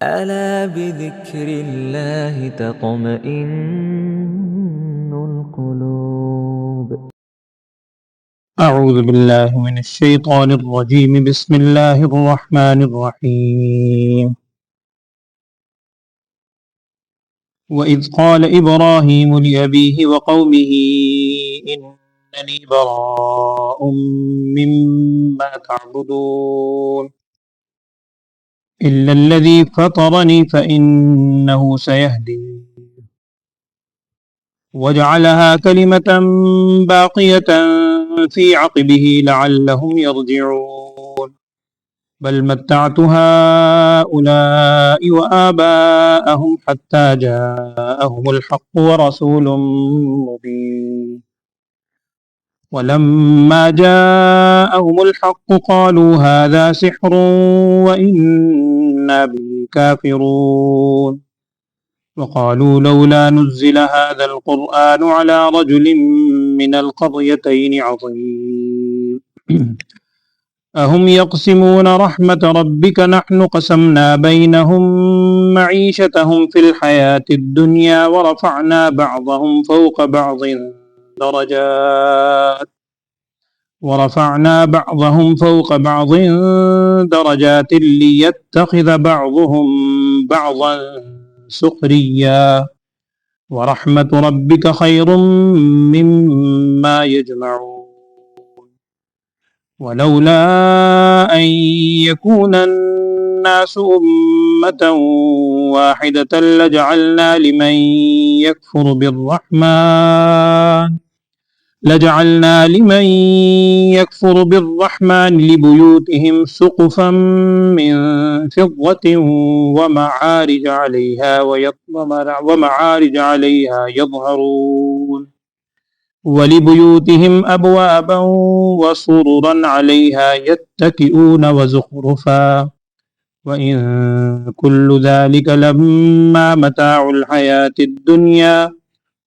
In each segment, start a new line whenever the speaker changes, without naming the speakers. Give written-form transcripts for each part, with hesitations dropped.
ألا بذكر الله تطمئن القلوب.
أعوذ بالله من الشيطان الرجيم. بسم الله الرحمن الرحيم. وإذ قال إبراهيم لأبيه وقومه إنني براء مما تعبدون إلا الذي فطرني فإنه سيهدين وجعلها كلمة باقية في عقبه لعلهم يرجعون بل متعت هؤلاء وآباءهم حتى جاءهم الحق ورسول مبين ولما جاءهم الحق قالوا هذا سحر وإنا به كافرون وقالوا لولا نزل هذا القرآن على رجل من القريتين عظيم أهم يقسمون رحمة ربك نحن قسمنا بينهم معيشتهم في الحياة الدنيا ورفعنا بعضهم فوق بعض درجات ليتخذ بعضهم بعضا سخريا ورحمة ربك خير مما يجمعون ولولا أن يكون الناس أمة واحدة لجعلنا لمن يكفر بالرحمن لبيوتهم سقفا من فضة ومعارج عليها يظهرون ولبيوتهم أبوابا وسررا عليها يتكئون وزخرفا وإن كل ذلك لما متاع الحياة الدنيا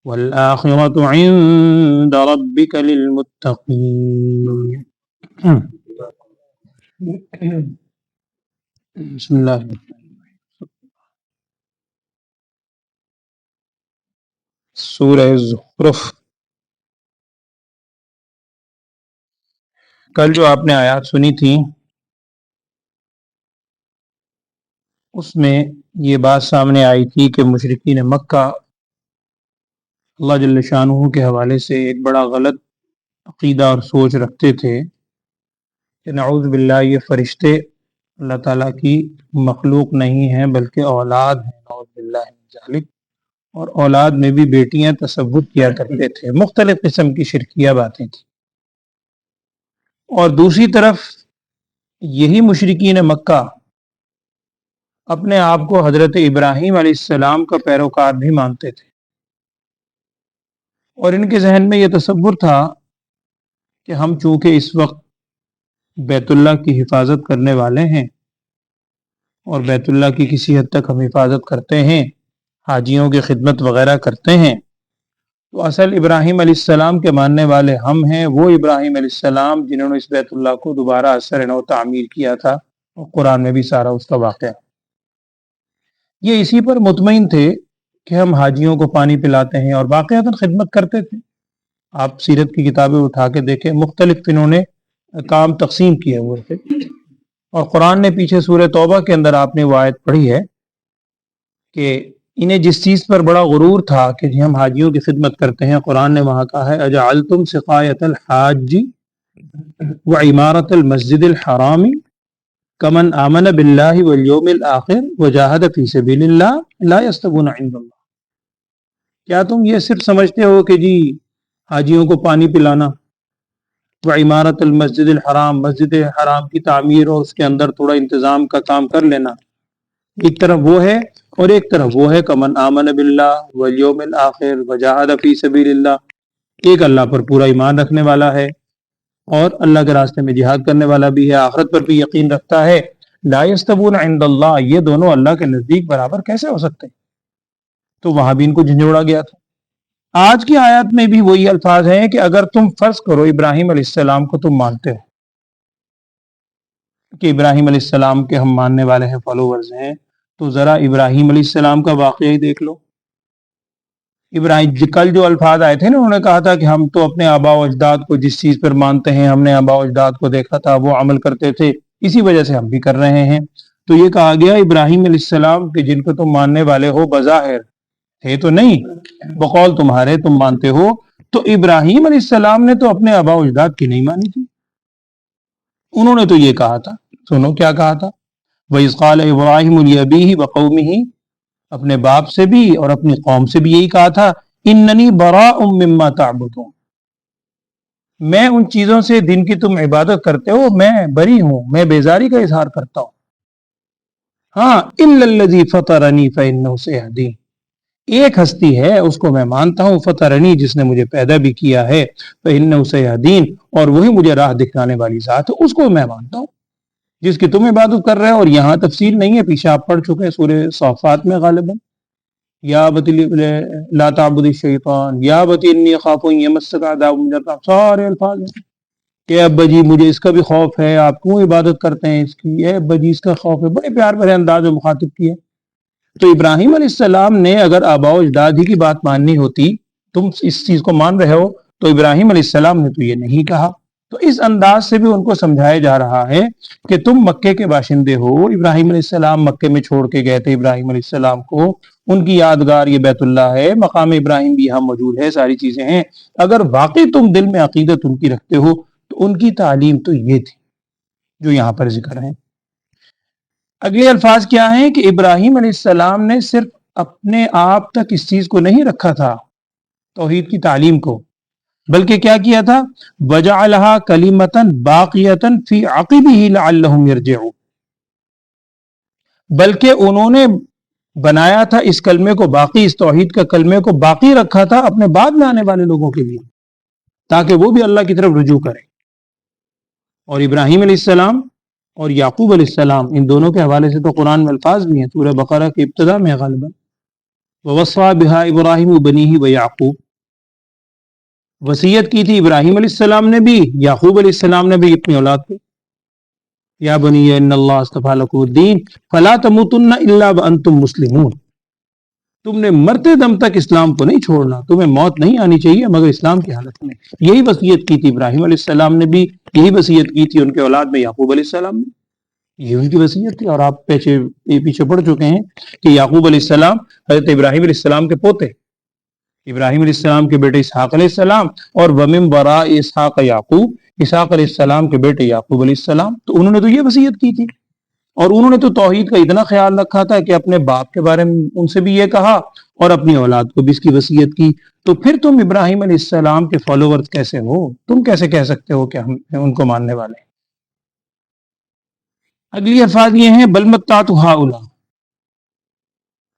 والآخرة عند ربك للمتقين. بسم اللہ. سورہ زخرف. کل جو آپ نے آیات سنی تھی اس میں یہ بات سامنے آئی تھی کہ مشرکین مکہ اللہ جل شانہ کے حوالے سے ایک بڑا غلط عقیدہ اور سوچ رکھتے تھے کہ نعوذ باللہ یہ فرشتے اللہ تعالیٰ کی مخلوق نہیں ہیں بلکہ اولاد ہیں. نعوذ باللہ من ذالک. اور اولاد میں بھی بیٹیاں تصور کیا کرتے تھے. مختلف قسم کی شرکیہ باتیں تھیں. اور دوسری طرف یہی مشرکین مکہ اپنے آپ کو حضرت ابراہیم علیہ السلام کا پیروکار بھی مانتے تھے اور ان کے ذہن میں یہ تصور تھا کہ ہم چونکہ اس وقت بیت اللہ کی حفاظت کرنے والے ہیں اور بیت اللہ کی کسی حد تک ہم حفاظت کرتے ہیں، حاجیوں کی خدمت وغیرہ کرتے ہیں، تو اصل ابراہیم علیہ السلام کے ماننے والے ہم ہیں، وہ ابراہیم علیہ السلام جنہوں نے اس بیت اللہ کو دوبارہ اثر نو تعمیر کیا تھا، اور قرآن میں بھی سارا اس کا واقعہ. یہ اسی پر مطمئن تھے کہ ہم حاجیوں کو پانی پلاتے ہیں اور باقاعدہ خدمت کرتے تھے. آپ سیرت کی کتابیں اٹھا کے دیکھیں، مختلف انہوں نے کام تقسیم کیے ہوئے تھے. اور قرآن نے پیچھے سورہ توبہ کے اندر آپ نے وہ آیت پڑھی ہے کہ انہیں جس چیز پر بڑا غرور تھا کہ ہم حاجیوں کی خدمت کرتے ہیں، قرآن نے وہاں کہا ہے اجعلتم سقایۃ الحاج وعمارۃ المسجد الحرام کمن آمن باللہ والیوم الآخر وجاہد فی سبیل اللہ لا یستوون عند اللہ. کیا تم یہ صرف سمجھتے ہو کہ جی حاجیوں کو پانی پلانا، وعمارۃ المسجد الحرام، مسجد حرام کی تعمیر اور اس کے اندر تھوڑا انتظام کا کام کر لینا، ایک طرف وہ ہے اور ایک طرف وہ ہے کمن آمن باللہ والیوم الآخر وجاہد فی سبیل اللہ، ایک اللہ پر پورا ایمان رکھنے والا ہے اور اللہ کے راستے میں جہاد کرنے والا بھی ہے، آخرت پر بھی یقین رکھتا ہے. لا یستوون عند اللہ، یہ دونوں اللہ کے نزدیک برابر کیسے ہو سکتے ہیں؟ تو وہاں بھی ان کو جھنجھوڑا گیا تھا. آج کی آیات میں بھی وہی الفاظ ہیں کہ اگر تم فرض کرو ابراہیم علیہ السلام کو تم مانتے ہو کہ ابراہیم علیہ السلام کے ہم ماننے والے ہیں، فالوورز ہیں، تو ذرا ابراہیم علیہ السلام کا واقعہ ہی دیکھ لو. ابراہیم کل جو الفاظ آئے تھے نا، انہوں نے کہا تھا کہ ہم تو اپنے آبا و اجداد کو جس چیز پر مانتے ہیں، ہم نے آبا و اجداد کو دیکھا تھا، وہ عمل کرتے تھے، اسی وجہ سے ہم بھی کر رہے ہیں. تو یہ کہا گیا ابراہیم علیہ السلام کہ جن کو تم ماننے والے ہو بظاہر ہے تو نہیں، بقول تمہارے تم مانتے ہو. تو ابراہیم علیہ السلام نے تو اپنے آبا و اجداد کی نہیں مانی تھی. انہوں نے تو یہ کہا تھا، سنو کیا کہا تھا، وَإِذْ قَالَ إِبْرَاهِيمُ لِأَبِيهِ وَقَوْمِهِ، اپنے باپ سے بھی اور اپنی قوم سے بھی یہی کہا تھا، اِنَّنِي بَرَاءٌ مِّمَّا تَعْبُدُونَ، میں ان چیزوں سے جن کی تم عبادت کرتے ہو میں بری ہوں، میں بیزاری کا اظہار کرتا ہوں. ہاں إِلَّا الَّذِي فَطَرَنِي فَإِنَّهُ سَيَهْدِينِ، ایک ہستی ہے اس کو میں مانتا ہوں، فطرنی، جس نے مجھے پیدا بھی کیا ہے، فإنه سيهدين، اور وہی مجھے راہ دکھانے والی ذات ہے، اس کو میں مانتا ہوں جس کی تم عبادت کر رہے ہو. اور یہاں تفصیل نہیں ہے، پیچھے آپ پڑھ چکے ہیں سورہ صافات میں غالباً، یا بتی لا تعبد الشیطان، یا بتی انی اخاف ان یمسک عذاب من الرحمن، سارے الفاظ ہیں کہ ابا جی مجھے اس کا بھی خوف ہے، آپ کیوں عبادت کرتے ہیں اس کی، اے ابا جی اس کا خوف ہے، بڑے پیار بھرے انداز میں مخاطب کیے. تو ابراہیم علیہ السلام نے اگر آبا و اجداد ہی کی بات ماننی ہوتی، تم اس چیز کو مان رہے ہو، تو ابراہیم علیہ السلام نے تو یہ نہیں کہا. تو اس انداز سے بھی ان کو سمجھایا جا رہا ہے کہ تم مکے کے باشندے ہو، ابراہیم علیہ السلام مکے میں چھوڑ کے گئے تھے ابراہیم علیہ السلام کو، ان کی یادگار یہ بیت اللہ ہے، مقام ابراہیم بھی یہاں موجود ہے، ساری چیزیں ہیں. اگر واقعی تم دل میں عقیدت ان کی رکھتے ہو تو ان کی تعلیم تو یہ تھی جو یہاں پر ذکر ہے. اگلے الفاظ کیا ہیں کہ ابراہیم علیہ السلام نے صرف اپنے آپ تک اس چیز کو نہیں رکھا تھا، توحید کی تعلیم کو، بلکہ کیا کیا تھا، وَجَعَلَهَا كَلِمَةً بَاقِيَةً فِي عَقِبِهِ لَعَلَّهُمْ يَرْجِعُونَ، بلکہ انہوں نے بنایا تھا اس کلمے کو باقی، اس توحید کا کلمے کو باقی رکھا تھا اپنے بعد میں آنے والے لوگوں کے لیے، تاکہ وہ بھی اللہ کی طرف رجوع کریں. اور ابراہیم علیہ السلام اور یعقوب علیہ السلام، ان دونوں کے حوالے سے تو قرآن میں الفاظ بھی ہیں، سورہ بقرہ کی ابتدا میں غالباً، وَوَصَّىٰ بِهَا إِبْرَاهِيمُ بَنِيهِ وَيَعْقُوبُ، وصیت کی تھی ابراہیم علیہ السلام نے بھی، یعقوب علیہ السلام نے بھی اپنی اولاد کو، یا بنی ان اللہ اصطفیٰ لکم الدین فلا تموتن الا وانتم مسلمون، تم نے مرتے دم تک اسلام کو نہیں چھوڑنا، تمہیں موت نہیں آنی چاہیے مگر اسلام کی حالت میں. یہی وصیت کی تھی ابراہیم علیہ السلام نے بھی، یہی وصیت کی تھی ان کے اولاد میں یعقوب علیہ السلام نے، یہ ان کی وصیت تھی. اور آپ پیچھے پڑھ چکے ہیں کہ یعقوب علیہ السلام حضرت ابراہیم علیہ السلام کے پوتے، ابراہیم علیہ السلام کے بیٹے اسحاق علیہ السلام، اور وَمِن وَرَاءِ اسحاق یعقوب، اسحاق علیہ السلام کے بیٹے یعقوب علیہ السلام. تو انہوں نے تو یہ وصیت کی تھی، اور انہوں نے تو توحید کا اتنا خیال رکھا تھا کہ اپنے باپ کے بارے میں ان سے بھی یہ کہا اور اپنی اولاد کو بھی اس کی وصیت کی. تو پھر تم ابراہیم علیہ السلام کے فالوورز کیسے ہو؟ تم کیسے کہہ سکتے ہو کہ ہم ان کو ماننے والے ہیں؟ اگلی الفاظ یہ ہیں بل متعت ہؤلاء،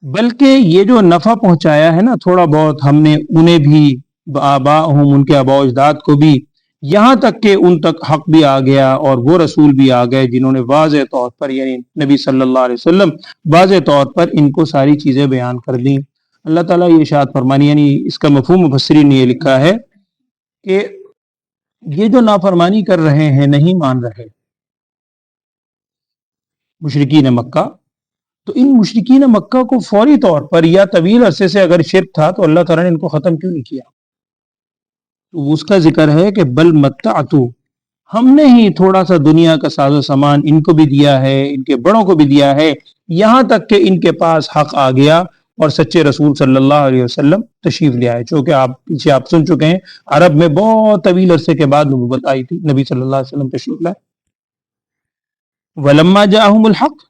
بلکہ یہ جو نفع پہنچایا ہے نا تھوڑا بہت، ہم نے انہیں بھی، آباءہم، ان کے آباء و اجداد کو بھی، یہاں تک کہ ان تک حق بھی آ گیا اور وہ رسول بھی آ گئے جنہوں نے واضح طور پر، یعنی نبی صلی اللہ علیہ وسلم واضح طور پر ان کو ساری چیزیں بیان کر دیں. اللہ تعالیٰ یہ ارشاد فرمانی، یعنی اس کا مفہوم مفسرین نے یہ لکھا ہے کہ یہ جو نافرمانی کر رہے ہیں، نہیں مان رہے مشرکین مکہ، تو ان مشرکین مکہ کو فوری طور پر یا طویل عرصے سے اگر شرک تھا تو اللہ تعالیٰ نے ان کو ختم کیوں نہیں کیا؟ تو اس کا ذکر ہے کہ بل متعتو، ہم نے ہی تھوڑا سا دنیا کا ساز و سامان ان کو بھی دیا ہے، ان کے بڑوں کو بھی دیا ہے، یہاں تک کہ ان کے پاس حق آ گیا اور سچے رسول صلی اللہ علیہ وسلم تشریف لے آئے. چونکہ پیچھے آپ سن چکے ہیں عرب میں بہت طویل عرصے کے بعد نبوت آئی تھی، نبی صلی اللہ علیہ وسلم تشریف لائے. وَلَمَّا جَاءَهُمُ الْحَقُّ،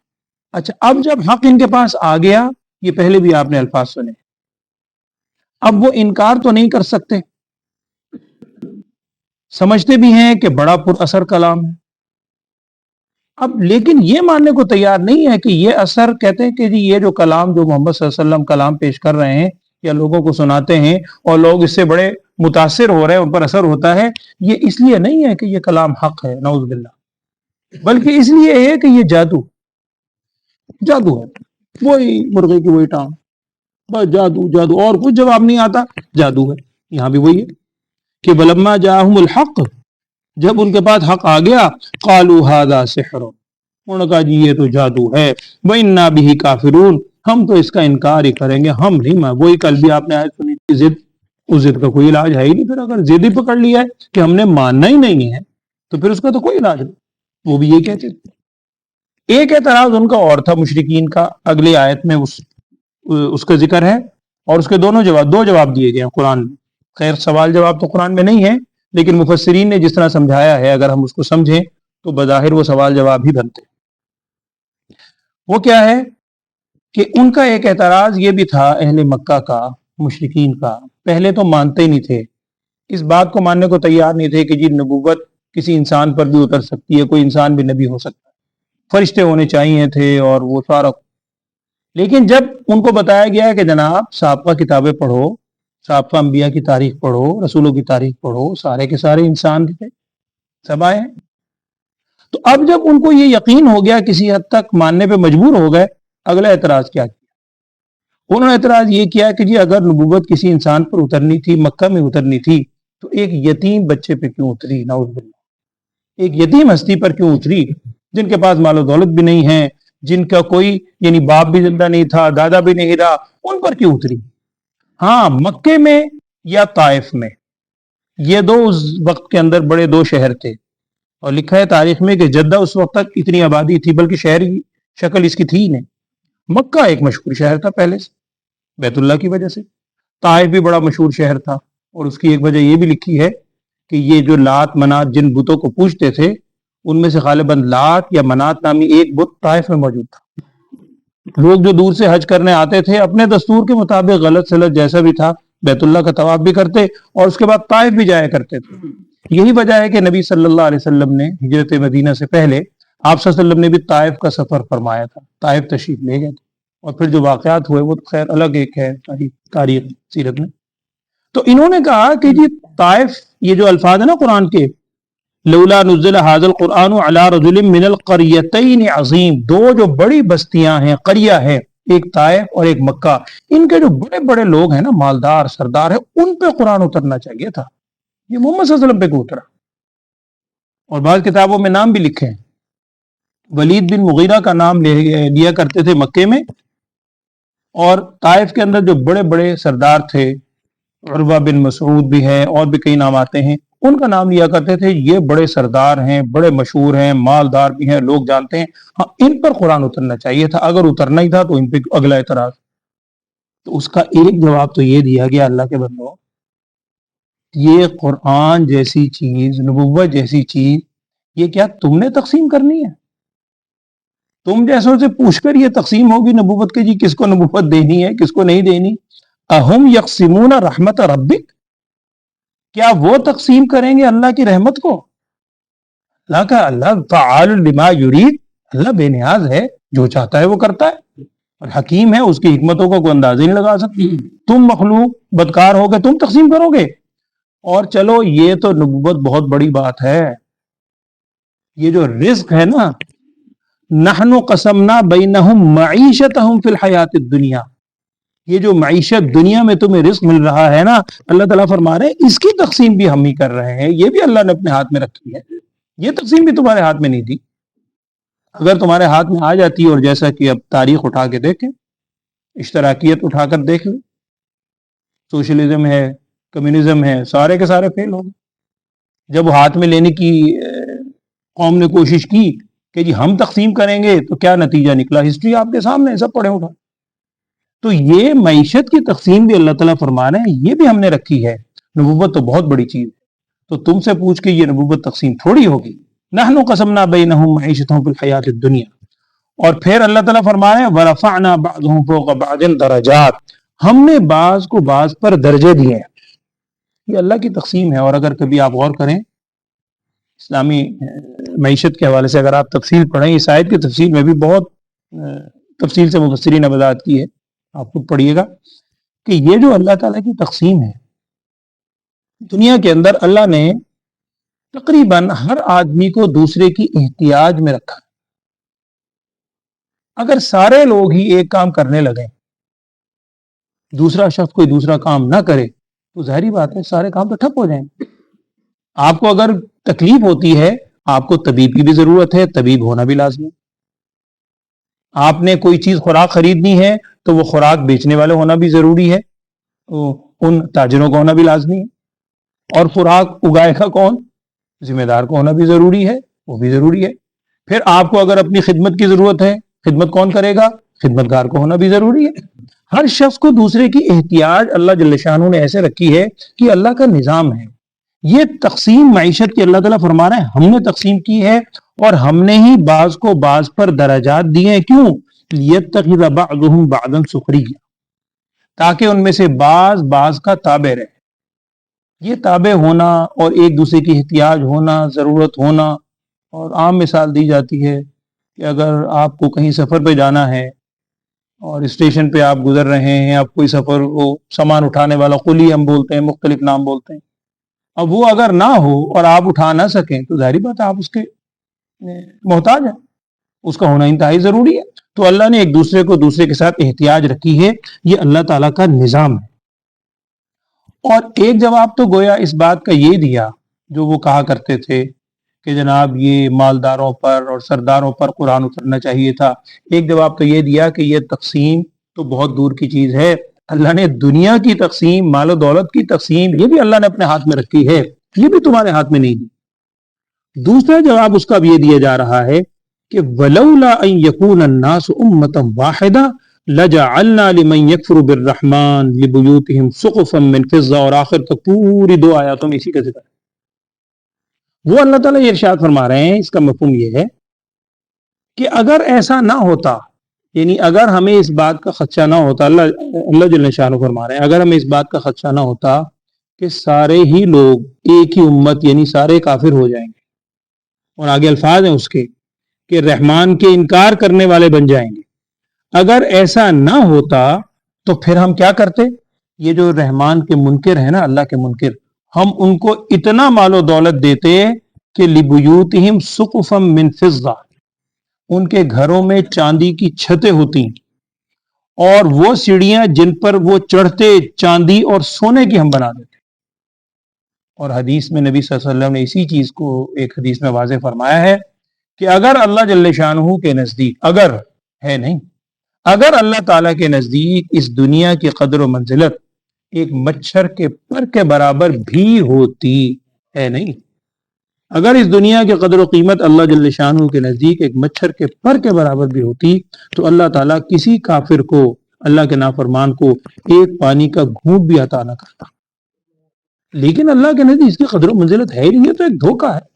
اچھا اب جب حق ان کے پاس آ گیا، یہ پہلے بھی آپ نے الفاظ سنے، اب وہ انکار تو نہیں کر سکتے، سمجھتے بھی ہیں کہ بڑا پر اثر کلام ہے، اب لیکن یہ ماننے کو تیار نہیں ہے کہ یہ اثر، کہتے ہیں کہ جی یہ جو کلام جو محمد صلی اللہ علیہ وسلم کلام پیش کر رہے ہیں یا لوگوں کو سناتے ہیں اور لوگ اس سے بڑے متاثر ہو رہے ہیں، ان پر اثر ہوتا ہے، یہ اس لیے نہیں ہے کہ یہ کلام حق ہے، نعوذ باللہ، بلکہ اس لیے ہے کہ یہ جادو ہے، وہی مرغے کی وہی ٹانگ، بس جادو اور کچھ جواب نہیں آتا، جادو ہے. یہاں بھی وہی ہے کہ وَلَمَّا جَاءَهُمُ الْحَقُّ، جب ان کے پاس حق آ گیا، قَالُوا هَذَا سِحْرٌ، انہوں نے کہا جی یہ تو جادو ہے، وَإِنَّا بِهِ کافرون، ہم تو اس کا انکار ہی کریں گے، ہم نہیں وہی کل بھی آپ نے آیت سنی تھی، ضد، اس ضد کا کوئی علاج ہے ہی نہیں۔ پھر اگر ضد ہی پکڑ لیا ہے کہ ہم نے ماننا ہی نہیں ہے تو پھر اس کا تو کوئی علاج نہیں۔ وہ بھی یہ کہتے تھے۔ ایک اعتراض ان کا اور تھا مشرکین کا، اگلی آیت میں اس کا ذکر ہے، اور اس کے دو جواب دیے گئے ہیں قرآن میں۔ خیر سوال جواب تو قرآن میں نہیں ہے، لیکن مفسرین نے جس طرح سمجھایا ہے اگر ہم اس کو سمجھیں تو بظاہر وہ سوال جواب ہی بنتے۔ وہ کیا ہے کہ ان کا ایک اعتراض یہ بھی تھا اہل مکہ کا، مشرکین کا، پہلے تو مانتے ہی نہیں تھے، اس بات کو ماننے کو تیار نہیں تھے کہ جی نبوت کسی انسان پر بھی اتر سکتی ہے، کوئی انسان بھی نبی ہو سکتا ہے، فرشتے ہونے چاہیے تھے اور وہ سارا۔ لیکن جب ان کو بتایا گیا کہ جناب سابقہ کتابیں پڑھو، سابقہ انبیاء کی تاریخ پڑھو، رسولوں کی تاریخ پڑھو، سارے کے سارے انسان تھے، سب آئے ہیں، تو اب جب ان کو یہ یقین ہو گیا، کسی حد تک ماننے پہ مجبور ہو گئے، اگلا اعتراض کیا کیا؟ انہوں نے اعتراض یہ کیا کہ جی اگر نبوت کسی انسان پر اترنی تھی، مکہ میں اترنی تھی، تو ایک یتیم بچے پہ کیوں اتری؟ نعوذ باللہ، ایک یتیم ہستی پر کیوں اتری، جن کے پاس مال و دولت بھی نہیں ہے، جن کا کوئی یعنی باپ بھی زندہ نہیں تھا، دادا بھی نہیں رہا، ان پر کیوں اتری؟ ہاں مکے میں یا طائف میں، یہ دو اس وقت کے اندر بڑے دو شہر تھے، اور لکھا ہے تاریخ میں کہ جدہ اس وقت تک اتنی آبادی تھی، بلکہ شہر کی شکل اس کی تھی ہی نہیں۔ مکہ ایک مشہور شہر تھا پہلے سے بیت اللہ کی وجہ سے، طائف بھی بڑا مشہور شہر تھا، اور اس کی ایک وجہ یہ بھی لکھی ہے کہ یہ جو لات منات جن بتوں کو پوجتے تھے، ان میں سے غالباً لات یا منات نامی ایک بت طائف میں موجود تھا۔ لوگ جو دور سے حج کرنے آتے تھے اپنے دستور کے مطابق غلط سلط جیسا بھی تھا بیت اللہ کا طواف بھی کرتے اور اس کے بعد طائف بھی جایا کرتے تھے۔ یہی وجہ ہے کہ نبی صلی اللہ علیہ وسلم نے ہجرت مدینہ سے پہلے آپ صلی اللہ علیہ وسلم نے بھی طائف کا سفر فرمایا تھا، طائف تشریف لے گئے تھے، اور پھر جو واقعات ہوئے وہ تو خیر الگ ایک ہے تاریخ سیرت میں۔ تو انہوں نے کہا کہ جی طائف، یہ جو الفاظ ہیں نا قرآن کے، لولا نزل هذا القرآن على رجل من القريتين عظیم، دو جو بڑی بستیاں ہیں، قریہ ہے، ایک طائف اور ایک مکہ، ان کے جو بڑے بڑے لوگ ہیں نا، مالدار سردار ہیں، ان پہ قرآن اترنا چاہیے تھا، یہ محمد صلی اللہ علیہ وسلم پہ کیوں اترا؟ اور بعض کتابوں میں نام بھی لکھے ہیں، ولید بن مغیرہ کا نام لیا کرتے تھے مکے میں، اور طائف کے اندر جو بڑے بڑے سردار تھے، عروہ بن مسعود بھی ہے اور بھی کئی نام آتے ہیں، ان کا نام لیا کرتے تھے، یہ بڑے سردار ہیں، بڑے مشہور ہیں، مالدار بھی ہیں، لوگ جانتے ہیں، ہاں ان پر قرآن اترنا چاہیے تھا، اگر اترنا ہی تھا تو ان پہ اگلا اعتراض۔ تو اس کا ایک جواب تو یہ دیا گیا اللہ کے بندوں، یہ قرآن جیسی چیز، نبوت جیسی چیز، یہ کیا تم نے تقسیم کرنی ہے؟ تم جیسوں سے پوچھ کر یہ تقسیم ہوگی نبوت کے، جی کس کو نبوت دینی ہے کس کو نہیں دینی؟ اہم یقسمون رحمت ربک، کیا وہ تقسیم کریں گے اللہ کی رحمت کو؟ اللہ کا، اللہ فعال لما یرید، اللہ بے نیاز ہے، جو چاہتا ہے وہ کرتا ہے، اور حکیم ہے، اس کی حکمتوں کو کوئی اندازہ نہیں لگا سکتی۔ تم مخلوق بدکار ہو گے، تم تقسیم کرو گے؟ اور چلو یہ تو نبوت بہت بڑی بات ہے، یہ جو رزق ہے نا، نحن قسمنا بینہم معیشتہم فی الحیات الدنیا، یہ جو معیشت دنیا میں تمہیں رزق مل رہا ہے نا، اللہ تعالیٰ فرما رہے ہیں اس کی تقسیم بھی ہم ہی کر رہے ہیں، یہ بھی اللہ نے اپنے ہاتھ میں رکھی ہے، یہ تقسیم بھی تمہارے ہاتھ میں نہیں تھی، اگر تمہارے ہاتھ میں آ جاتی، اور جیسا کہ اب تاریخ اٹھا کے دیکھیں، اشتراکیت اٹھا کر دیکھ لیں، سوشلزم ہے، کمیونزم ہے، سارے کے سارے فیل ہو گئے۔ جب ہاتھ میں لینے کی قوم نے کوشش کی کہ جی ہم تقسیم کریں گے تو کیا نتیجہ نکلا، ہسٹری آپ کے سامنے، سب پڑھے اٹھا۔ تو یہ معیشت کی تقسیم بھی اللہ تعالیٰ فرما رہے ہیں، یہ بھی ہم نے رکھی ہے، نبوت تو بہت بڑی چیز ہے، تو تم سے پوچھ کے یہ نبوت تقسیم تھوڑی ہوگی۔ نحن قسمنا بینہم معیشتہم فی الحیات الدنیا، اور پھر اللہ تعالیٰ فرما رہے ہیں ورفعنا بعضهم فوق بعض درجات، ہم نے بعض کو بعض پر درجے دیے ہیں، یہ اللہ کی تقسیم ہے۔ اور اگر کبھی آپ غور کریں اسلامی معیشت کے حوالے سے، اگر آپ تفصیل پڑھیں، اس آیت کی تفصیل میں بھی بہت تفصیل سے مفسرین نے وضاحت کی ہے، آپ خود پڑھیے گا کہ یہ جو اللہ تعالیٰ کی تقسیم ہے دنیا کے اندر، اللہ نے تقریباً ہر آدمی کو دوسرے کی احتیاج میں رکھا۔ اگر سارے لوگ ہی ایک کام کرنے لگیں، دوسرا شخص کوئی دوسرا کام نہ کرے، تو ظاہری بات ہے سارے کام تو ٹھپ ہو جائیں گے۔ آپ کو اگر تکلیف ہوتی ہے، آپ کو طبیب کی بھی ضرورت ہے، طبیب ہونا بھی لازمی ہے۔ آپ نے کوئی چیز خوراک خریدنی ہے تو وہ خوراک بیچنے والے ہونا بھی ضروری ہے، ان تاجروں کا ہونا بھی لازمی ہے، اور خوراک اگائے گا کون؟ ذمہ دار کو ہونا بھی ضروری ہے، وہ بھی ضروری ہے۔ پھر آپ کو اگر اپنی خدمت کی ضرورت ہے، خدمت کون کرے گا؟ خدمت گار کو ہونا بھی ضروری ہے۔ ہر شخص کو دوسرے کی احتیاج اللہ جل شانہ نے ایسے رکھی ہے کہ اللہ کا نظام ہے۔ یہ تقسیم معیشت کی اللہ تعالیٰ فرما رہے ہیں ہم نے تقسیم کی ہے، اور ہم نے ہی بعض کو بعض پر درجات دیے ہیں۔ کیوں؟ لیتخذ بعضهم بعضا سخریا، تاکہ ان میں سے بعض کا تابع رہے۔ یہ تابع ہونا اور ایک دوسرے کی احتیاج ہونا، ضرورت ہونا، اور عام مثال دی جاتی ہے کہ اگر آپ کو کہیں سفر پہ جانا ہے اور اسٹیشن پہ آپ گزر رہے ہیں، آپ کوئی سفر وہ سامان اٹھانے والا، قلی ہم بولتے ہیں، مختلف نام بولتے ہیں، اب وہ اگر نہ ہو اور آپ اٹھا نہ سکیں تو ظاہری بات ہے آپ اس کے محتاج ہیں، اس کا ہونا انتہائی ضروری ہے۔ تو اللہ نے ایک دوسرے کو دوسرے کے ساتھ احتیاج رکھی ہے، یہ اللہ تعالیٰ کا نظام ہے۔ اور ایک جواب تو گویا اس بات کا یہ دیا جو وہ کہا کرتے تھے کہ جناب یہ مالداروں پر اور سرداروں پر قرآن اترنا چاہیے تھا۔ ایک جواب تو یہ دیا کہ یہ تقسیم تو بہت دور کی چیز ہے، اللہ نے دنیا کی تقسیم، مال و دولت کی تقسیم، یہ بھی اللہ نے اپنے ہاتھ میں رکھی ہے، یہ بھی تمہارے ہاتھ میں نہیں دی۔ دوسرا جواب اس کا بھی یہ دیا جا رہا ہے کہ وَلَوْلَا أَن يَكُونَ النَّاسُ أُمَّةً وَاحِدَةً لَجَعَلْنَا لِمَن يَكْفُرُ بِالرَّحْمَنِ لِبُيُوتِهِمْ سُقُفًا مِّن فِضَّةٍ، اور آخر تک پوری دو آیاتوں میں اسی کا ذکر ہے۔ وہ اللہ تعالیٰ یہ ارشاد فرما رہے ہیں، اس کا مفہوم یہ ہے کہ اگر ایسا نہ ہوتا، یعنی اگر ہمیں اس بات کا خدشہ نہ ہوتا، اللہ جل شانہ فرما رہے ہیں اگر ہمیں اس بات کا خدشہ نہ ہوتا کہ سارے ہی لوگ ایک ہی امت یعنی سارے کافر ہو جائیں گے، اور آگے الفاظ ہیں اس کے کہ رحمان کے انکار کرنے والے بن جائیں گے، اگر ایسا نہ ہوتا تو پھر ہم کیا کرتے؟ یہ جو رحمان کے منکر ہیں نا، اللہ کے منکر، ہم ان کو اتنا مال و دولت دیتے کہ لِبُيُوتِهِمْ سُقُفًا مِّن فِضَّةٍ، ان کے گھروں میں چاندی کی چھتیں ہوتی، اور وہ سیڑھیاں جن پر وہ چڑھتے چاندی اور سونے کی ہم بنا دیتے۔ اور حدیث میں نبی صلی اللہ علیہ وسلم نے اسی چیز کو ایک حدیث میں واضح فرمایا ہے کہ اگر اللہ جل شانہ کے نزدیک، اگر ہے نہیں، اگر اللہ تعالیٰ کے نزدیک اس دنیا کی قدر و منزلت ایک مچھر کے پر کے برابر بھی ہوتی ہے، نہیں، اگر اس دنیا کی قدر و قیمت اللہ جل شانہ کے نزدیک ایک مچھر کے پر کے برابر بھی ہوتی تو اللہ تعالیٰ کسی کافر کو، اللہ کے نافرمان کو، ایک پانی کا گھونٹ بھی عطا نہ کرتا۔ لیکن اللہ کے نزدیک اس کی قدر و منزلت ہے ہی نہیں، یہ تو ایک دھوکہ ہے۔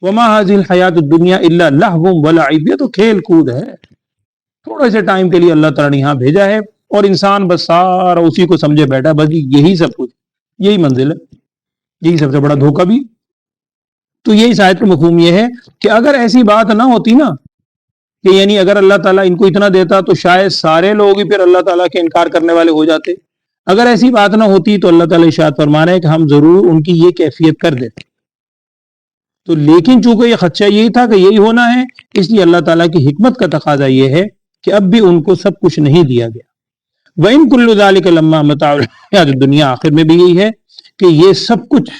وما هذه الحیات الدنیا الا لہو ولعب، یہ تو کھیل کود ہے، تھوڑے سے ٹائم کے لیے اللہ تعالیٰ نے یہاں بھیجا ہے، اور انسان بس سارا اسی کو سمجھے بیٹھا، بس یہی سب کچھ، یہی منزل ہے، یہی سب سے بڑا دھوکہ بھی۔ تو یہی اس آیت کا مفہوم یہ ہے کہ اگر ایسی بات نہ ہوتی نا، کہ یعنی اگر اللہ تعالیٰ ان کو اتنا دیتا تو شاید سارے لوگ ہی پھر اللہ تعالیٰ کے انکار کرنے والے ہو جاتے، اگر ایسی بات نہ ہوتی تو اللہ تعالیٰ ارشاد فرما رہے ہیں کہ ہم ضرور ان کی یہ کیفیت کر دیتے۔ تو لیکن چونکہ یہ خدشہ یہی تھا کہ یہی ہونا ہے، اس لیے اللہ تعالیٰ کی حکمت کا تقاضا یہ ہے کہ اب بھی ان کو سب کچھ نہیں دیا گیا۔ وَإِن كُلُّ ذَلِكَ لَمَّا مَتَاعُ الْحَيَاةِ الدُّنْيَا، آخر میں بھی یہی ہے کہ یہ سب کچھ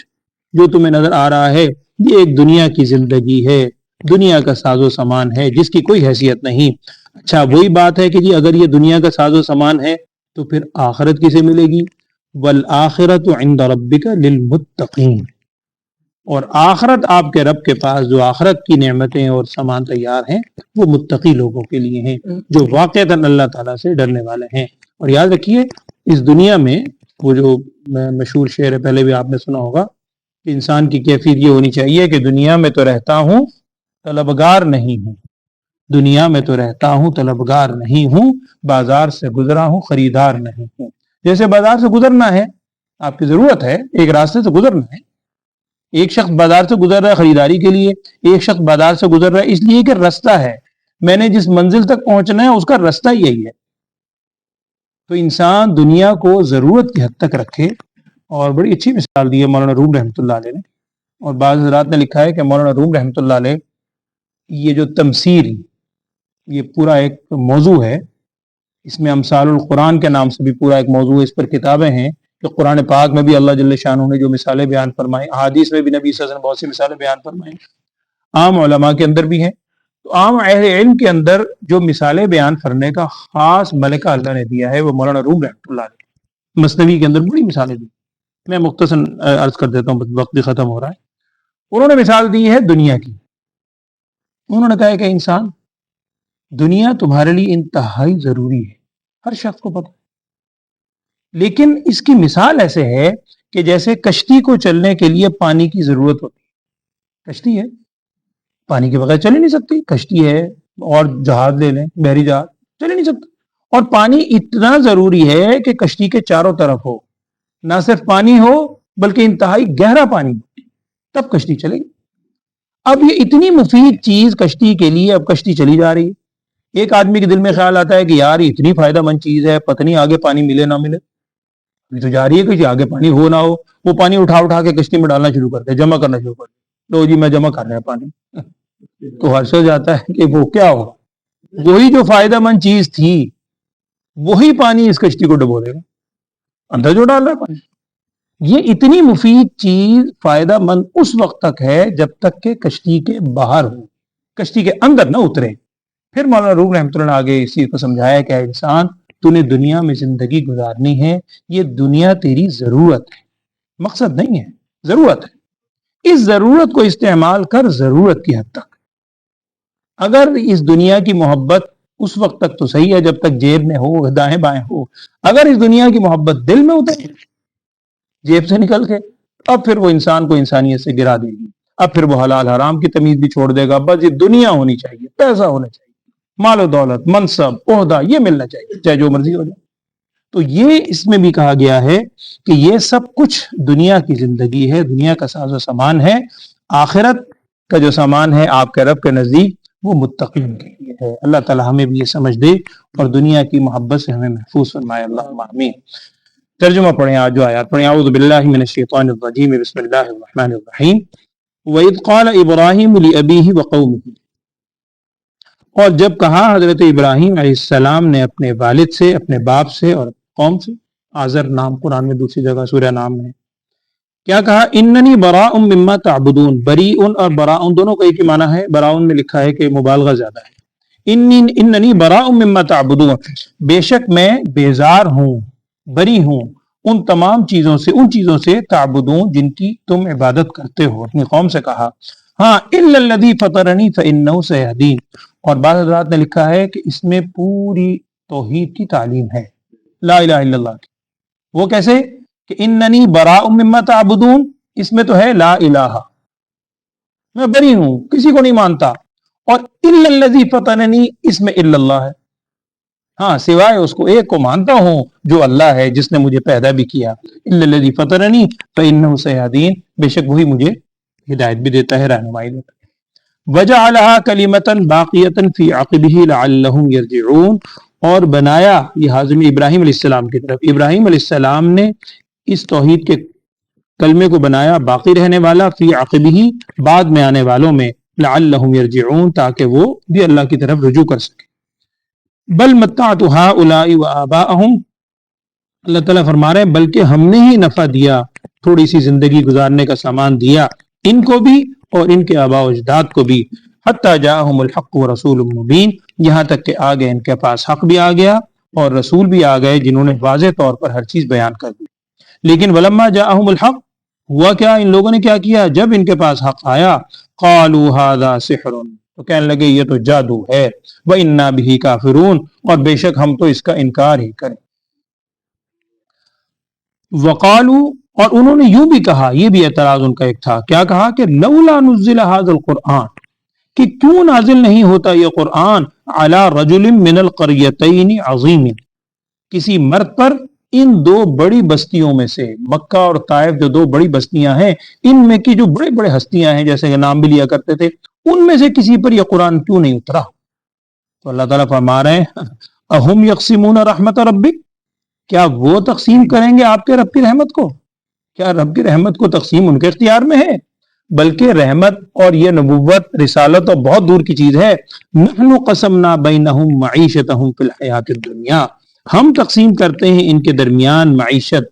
جو تمہیں نظر آ رہا ہے یہ ایک دنیا کی زندگی ہے، دنیا کا ساز و سامان ہے جس کی کوئی حیثیت نہیں۔ اچھا وہی بات ہے کہ جی اگر یہ دنیا کا ساز و سامان ہے تو پھر آخرت کسے ملے گی؟ وَالْآخِرَةُ عِنْدَ رَبِّكَ لِلْمُتَّقِينَ، اور آخرت آپ کے رب کے پاس جو آخرت کی نعمتیں اور سامان تیار ہیں وہ متقی لوگوں کے لیے ہیں، جو واقعتاً اللہ تعالیٰ سے ڈرنے والے ہیں۔ اور یاد رکھیے اس دنیا میں وہ جو مشہور شعر ہے، پہلے بھی آپ نے سنا ہوگا کہ انسان کی کیفیت یہ ہونی چاہیے کہ دنیا میں تو رہتا ہوں طلبگار نہیں ہوں، دنیا میں تو رہتا ہوں طلبگار نہیں ہوں، بازار سے گزرا ہوں خریدار نہیں ہوں۔ جیسے بازار سے گزرنا ہے، آپ کی ضرورت ہے، ایک راستے سے گزرنا ہے، ایک شخص بازار سے گزر رہا ہے خریداری کے لیے، ایک شخص بازار سے گزر رہا ہے اس لیے کہ راستہ ہے، میں نے جس منزل تک پہنچنا ہے اس کا راستہ یہی ہے۔ تو انسان دنیا کو ضرورت کی حد تک رکھے، اور بڑی اچھی مثال دی ہے مولانا روم رحمۃ اللہ علیہ نے، اور بعض حضرات نے لکھا ہے کہ مولانا روم رحمۃ اللہ علیہ یہ جو تمثیل، یہ پورا ایک موضوع ہے، اس میں امثال القرآن کے نام سے بھی پورا ایک موضوع ہے، اس پر کتابیں ہیں کہ قرآن پاک میں بھی اللہ جل شانہ نے جو مثالیں بیان فرمائیں، احادیث میں بھی نبی صلی اللہ علیہ وسلم بہت سی مثالیں بیان فرمائیں، عام علماء کے اندر بھی ہیں۔ تو عام اہل علم کے اندر جو مثالیں بیان کرنے کا خاص ملکہ اللہ نے دیا ہے وہ مولانا روم رحمۃ اللہ علیہ مثنوی کے اندر بڑی مثالیں دی. میں مختصر عرض کر دیتا ہوں، وقت بھی ختم ہو رہا ہے. انہوں نے مثال دی ہے دنیا کی. انہوں نے کہا ہے کہ انسان، دنیا تمہارے لیے انتہائی ضروری ہے، ہر شخص کو پتہ ہے، لیکن اس کی مثال ایسے ہے کہ جیسے کشتی کو چلنے کے لیے پانی کی ضرورت ہوتی ہے. کشتی ہے، پانی کے بغیر چل ہی نہیں سکتی. کشتی ہے اور جہاز لے لیں، بحری جہاز، چل ہی نہیں سکتا. اور پانی اتنا ضروری ہے کہ کشتی کے چاروں طرف ہو، نہ صرف پانی ہو بلکہ انتہائی گہرا پانی ہو، تب کشتی چلے گی. اب یہ اتنی مفید چیز کشتی کے لیے، اب کشتی چلی جا رہی ہے. ایک آدمی کے دل میں خیال آتا ہے کہ یار یہ اتنی فائدہ مند چیز ہے، پتہ نہیں آگے پانی ملے نہ ملے. ابھی تو جا رہی ہے کہ آگے پانی ہو نہ ہو. وہ پانی اٹھا اٹھا کے کشتی میں ڈالنا شروع کر دے، جمع کرنا شروع کر دے. لو جی میں جمع کر رہا ہے پانی. تو ہر سو جاتا ہے کہ وہ کیا ہوگا، وہی جو فائدہ مند چیز تھی وہی پانی اس کشتی کو ڈبو دے گا، اندر جو ڈال رہا ہے پانی. یہ اتنی مفید چیز فائدہ مند اس وقت تک ہے جب تک کہ کشتی کے باہر ہو، کشتی کے اندر نہ اترے. پھر مولانا روم رحمۃ اللہ نے آگے اس چیز کو سمجھایا کہ انسان، تو نے دنیا میں زندگی گزارنی ہے، یہ دنیا تیری ضرورت ہے، مقصد نہیں ہے، ضرورت ہے. اس ضرورت کو استعمال کر ضرورت کی حد تک. اگر اس دنیا کی محبت اس وقت تک تو صحیح ہے جب تک جیب میں ہو، دائیں بائیں ہو. اگر اس دنیا کی محبت دل میں اترے، جیب سے نکل کے، اب پھر وہ انسان کو انسانیت سے گرا دے گی. اب پھر وہ حلال حرام کی تمیز بھی چھوڑ دے گا. بس یہ دنیا ہونی چاہیے، پیسہ ہونا چاہیے، مال و دولت، منصب، عہدہ، یہ ملنا چاہیے چاہے جو مرضی ہو جائے. تو یہ اس میں بھی کہا گیا ہے کہ یہ سب کچھ دنیا کی زندگی ہے، دنیا کا ساز و سامان ہے. آخرت کا جو سامان ہے آپ کے رب کے نزدیک وہ متقین کے لیے ہے. اللہ تعالی ہمیں بھی یہ سمجھ دے اور دنیا کی محبت سے ہمیں محفوظ فرمائے. اللہم آمین. ترجمہ پڑھیں، آج جو آیات پڑھیں. اعوذ باللہ من الشیطان الرجیم، بسم اللہ الرحمن الرحیم. وَإِذْ قَالَ إِبْرَاهِيمُ لِأَبِيهِ وَقَوْمِهِ، اور جب کہا حضرت ابراہیم علیہ السلام نے اپنے والد سے، اپنے باپ سے اور قوم سے. آزر نام قرآن میں دوسری جگہ سورہ نام میں کیا کہا؟ اننی براء مما تعبدون. بریء اور براء دونوں کا ایک ہی معنی ہے. براء میں لکھا ہے کہ مبالغہ زیادہ ہے. اننی براء مما تعبدون، بے شک میں بیزار ہوں، بری ہوں ان تمام چیزوں سے، ان چیزوں سے تعبدون جن کی تم عبادت کرتے ہو. اپنی قوم سے کہا. ہاں، الا الذی فطرنی فانہ سیہدین. اور بعض حضرات نے لکھا ہے کہ اس میں پوری توحید کی تعلیم ہے، لا الہ الا اللہ کی. وہ کیسے کہ اننی براء مما تعبدون، اس میں تو ہے لا الہ، میں بری ہوں، کسی کو نہیں مانتا. اور الا الذی فطرنی، اس میں الا اللہ ہے، ہاں سوائے اس کو ایک کو مانتا ہوں جو اللہ ہے جس نے مجھے پیدا بھی کیا. الا الذی فطرنی فانہ سیہدین، بے شک وہی مجھے ہدایت بھی دیتا ہے، رہنمائی دیتا ہے. وجعلها کلمۃ باقیۃ فی عقبہ لعلہم یرجعون، اور بنایا یہ حاضر ابراہیم علیہ السلام کی طرف. ابراہیم علیہ السلام نے اس توحید کے کلمے کو بنایا باقی رہنے والا، فی عقبہ بعد میں آنے والوں میں، لعلہم یرجعون تاکہ وہ بھی اللہ کی طرف رجوع کر سکے. بل متعت ہؤلاء وآباءہم، اللہ تعالیٰ فرما رہے ہیں بلکہ ہم نے ہی نفع دیا، تھوڑی سی زندگی گزارنے کا سامان دیا ان کو بھی اور ان کے آباء و اجداد کو بھی. حتی جاءہم الحق ورسول مبین، یہاں تک کہ آ گئے ان کے پاس حق بھی آ گیا اور رسول بھی آ گئے جنہوں نے واضح طور پر ہر چیز بیان کر دی. لیکن ولما جاءہم الحق، ہوا کیا، ان لوگوں نے کیا کیا، جب ان کے پاس حق آیا، قالوا ھذا سحر، تو کہنے لگے یہ تو جادو ہے، وَإِنَّا بِهِ کافرون، اور بے شک ہم تو اس کا انکار ہی کریں. وقالوا، اور انہوں نے یوں بھی کہا، یہ بھی اعتراض ان کا ایک تھا، کیا کہا کہ لولا نزل ھذا القرآن، کہ کیوں نازل نہیں ہوتا یہ قرآن، علی رجل من القریتین عظیم، کسی مرد پر ان دو بڑی بستیوں میں سے. مکہ اور طائف جو دو بڑی بستیاں ہیں، ان میں کی جو بڑے بڑے ہستیاں ہیں جیسے کہ نام بھی لیا کرتے تھے، ان میں سے کسی پر یہ قرآن کیوں نہیں اترا. تو اللہ تعالیٰ فرما رہے ہیں اہم یقسمون رحمت ربک، کیا وہ تقسیم کریں گے آپ کے رب کی رحمت کو؟ کیا رب کی رحمت کو تقسیم ان کے اختیار میں ہے؟ بلکہ رحمت اور یہ نبوت، رسالت تو بہت دور کی چیز ہے. نحن قسمنا بینہم معیشتہم فی الحیات الدنیا، ہم تقسیم کرتے ہیں ان کے درمیان معیشت،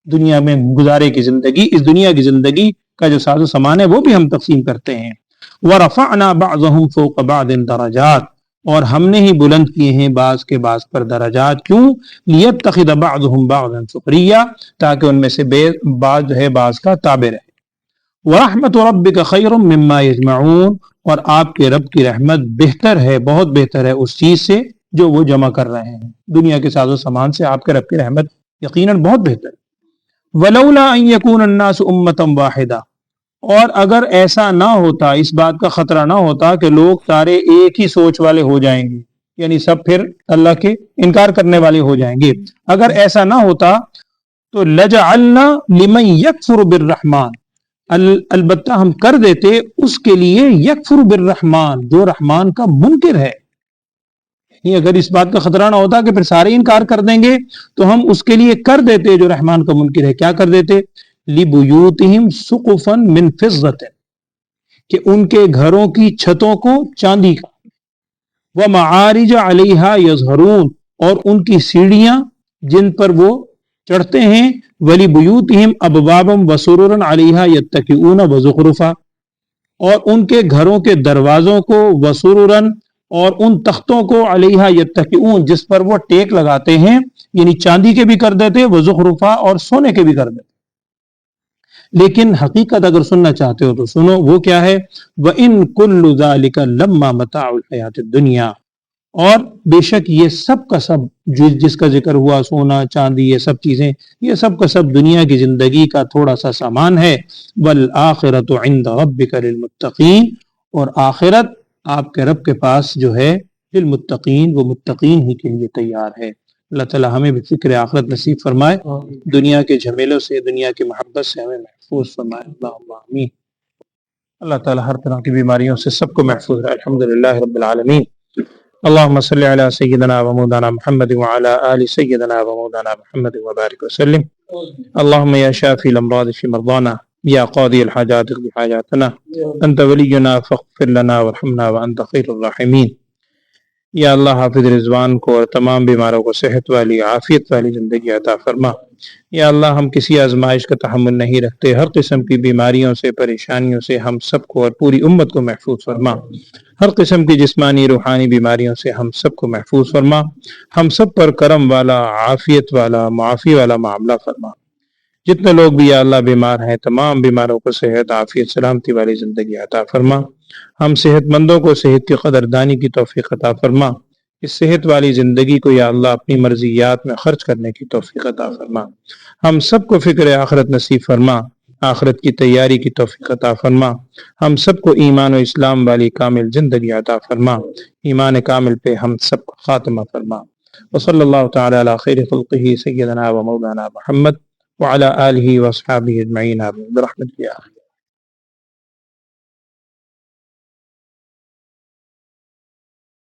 دنیا میں گزارے کی زندگی، اس دنیا کی زندگی کا جو ساز و سامان ہے وہ بھی ہم تقسیم کرتے ہیں. ورفعنا بعضهم فوق بعض درجات، اور ہم نے ہی بلند کیے ہیں بعض کے بعض پر درجات، کیوں؟ لیتخذ بعضهم بعضا سخریا، تاکہ ان میں سے بعض جو ہے بعض کا تابع رہے۔ ورحمت ربک خیر مما یجمعون، اور آپ کے رب کی رحمت بہتر ہے، بہت بہتر ہے اس چیز سے جو وہ جمع کر رہے ہیں، دنیا کے ساز و سامان سے آپ کے رب کی رحمت یقیناً بہت بہتر ہے۔ ولولا ان یکون الناس امۃ واحدہ، اور اگر ایسا نہ ہوتا، اس بات کا خطرہ نہ ہوتا کہ لوگ سارے ایک ہی سوچ والے ہو جائیں گے، یعنی سب پھر اللہ کے انکار کرنے والے ہو جائیں گے، اگر ایسا نہ ہوتا تو لجعلنا لمن یکفر بالرحمن، البتہ ہم کر دیتے اس کے لیے یکفر بالرحمن، جو رحمان کا منکر ہے، یعنی اگر اس بات کا خطرہ نہ ہوتا کہ پھر سارے انکار کر دیں گے تو ہم اس کے لیے کر دیتے جو رحمان کا منکر ہے، کیا کر دیتے؟ لِبُيُوتِهِمْ سُقُفًا مِّن فِضَّةٍ، کہ ان کے گھروں کی چھتوں کو چاندی کا، وَمَعَارِجَ عَلَيْهَا يَظْهَرُونَ، اور ان کی سیڑھیاں جن پر وہ چڑھتے ہیں، وَلِبُيُوتِهِمْ أَبْوَابًا وَسُرُرًا عَلَيْهَا يَتَّكِئُونَ وَزُخْرُفًا، اور ان کے گھروں کے دروازوں کو، وَسُرُرًا، اور ان تختوں کو، علیہا یتکئون، جس پر وہ ٹیک لگاتے ہیں، یعنی چاندی کے بھی کر دیتے، وزخرفا، اور سونے کے بھی کر دیتے۔ لیکن حقیقت اگر سننا چاہتے ہو تو سنو، وہ کیا ہے؟ وَإِن كُلُّ ذَلِكَ لَمَّا مَتَاعُ الْحَيَاةِ الدُّنْيَا، اور بے شک یہ سب کا سب جس کا ذکر ہوا، سونا چاندی، یہ سب چیزیں، یہ سب کا سب دنیا کی زندگی کا تھوڑا سا سامان ہے۔ وَالْآخِرَةُ عِنْدَ رَبِّكَ لِلْمُتَّقِينَ، اور آخرت آپ کے رب کے پاس جو ہے للمتقین، وہ متقین ہی کے لیے تیار ہے۔ اللہ تعالی ہمیں بھی فکر آخرت نصیب فرمائے، دنیا کے جھمیلوں سے، دنیا کی محبت سے ہمیں محفوظ فرمائے، اللہم آمین۔ اللہ تعالی ہر طرح کی بیماریوں سے سب کو محفوظ رہے، الحمدللہ رب العالمین۔ اللہم صلی علی سیدنا و مولانا محمد وعلی آل سیدنا و مولانا محمد وبارک وسلم۔ اللہم یا شافی الامراض اشف مرضانا، یا قاضی الحاجات اقض حاجاتنا، انت ولینا فاغفر لنا وارحمنا وانت خیر الراحمین۔ یا اللہ حافظ رضوان کو اور تمام بیماروں کو صحت والی، عافیت والی زندگی عطا فرما۔ یا اللہ ہم کسی آزمائش کا تحمل نہیں رکھتے، ہر قسم کی بیماریوں سے، پریشانیوں سے ہم سب کو اور پوری امت کو محفوظ فرما، ہر قسم کی جسمانی روحانی بیماریوں سے ہم سب کو محفوظ فرما، ہم سب پر کرم والا، عافیت والا، معافی والا معاملہ فرما۔ جتنے لوگ بھی یا اللہ بیمار ہیں، تمام بیماروں کو صحت، عافیت، سلامتی والی زندگی عطا فرما۔ ہم صحت مندوں کو صحت کی قدردانی کی توفیق عطا فرما، اس صحت والی زندگی کو یا اللہ اپنی مرضیات میں خرچ کرنے کی توفیق عطا فرما۔ ہم سب کو فکر آخرت نصیب فرما، آخرت کی تیاری کی توفیق عطا فرما۔ ہم سب کو ایمان و اسلام والی کامل زندگی عطا فرما، ایمان کامل پہ ہم سب کو خاتمہ فرما۔ وصلی اللہ تعالی علی خیر خلقہ سیدنا و مولانا محمد وعلی آلہ واصحابہ اجمعین، برحمتک یا